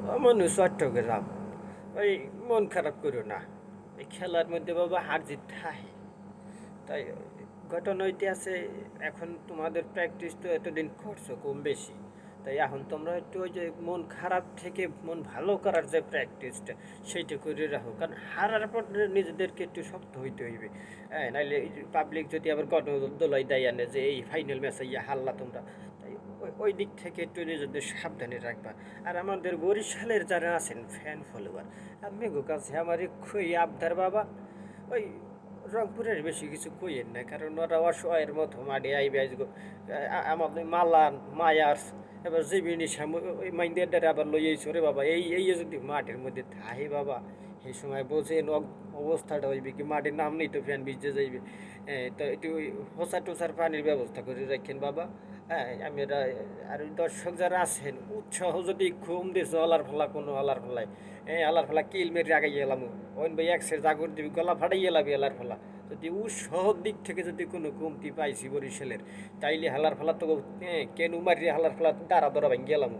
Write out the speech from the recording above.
মানুষ চট্টগ্রাম ওই মন খারাপ করো না। এই খেলার মধ্যে বাবা হার জিত থাকে। তাই ঘটনা হইতে আছে, এখন তোমাদের প্র্যাকটিস তো এতদিন করছো কম বেশি, তাই এখন তোমরা একটু ওই যে মন খারাপ থেকে মন ভালো করার যে প্র্যাকটিসটা সেইটা করে রাখো, কারণ হারার পর নিজেদেরকে একটু শক্ত হইতে হইবে। হ্যাঁ, নাইলে পাবলিক যদি আবার গণদোলাই দেয় আনে যে এই ফাইনাল ম্যাচে ইয়া হারলা তোমরা, তাই ওই দিক থেকে একটু নিজেদের সাবধানে রাখবা। আর আমাদের বরিশালের যারা আছেন ফ্যান ফলোয়ার, আমি কাছে আমার খুবই আবদার বাবা, ওই রংপুরের বেশি কিছু কইেন না, কারণ ওরা অসহায়ের মতো মাঠে আইবে আজগো আমাদের মালান মায়ার্স এবার জিবিনি ওই মাইন্ডের দ্বারা আবার লইয়েছ রে বাবা, এই যদি মাঠের মধ্যে থাহে বাবা, এই সময় বোঝেন অবস্থাটা হইবে কি, মাঠের নাম নেই তো ফ্যান ভিজে যাইবে। তো একটু ওই হোসা টোসার পানির ব্যবস্থা করে রাখেন বাবা। হ্যাঁ, আমি এরা আর ওই দর্শক যারা আছেন উৎসাহ যদি ঘুম দিয়েছে আলার ফেলা কোনো আলার ফেলায়, আলার ফেলা কিল মেরে আগাই এলাম, ওই ভাই একসের জাগর দিবি গলা ফাটাই এলাবি আলার ফেলা। যদি উৎসাহ দিক থেকে যদি কোনো কমতি পাইছি বরিশালের, তাইলে হালার ফেলা তো কেন মারিয়ে হালার ফেলা দাঁড়া দরা ভাঙি গেলাম।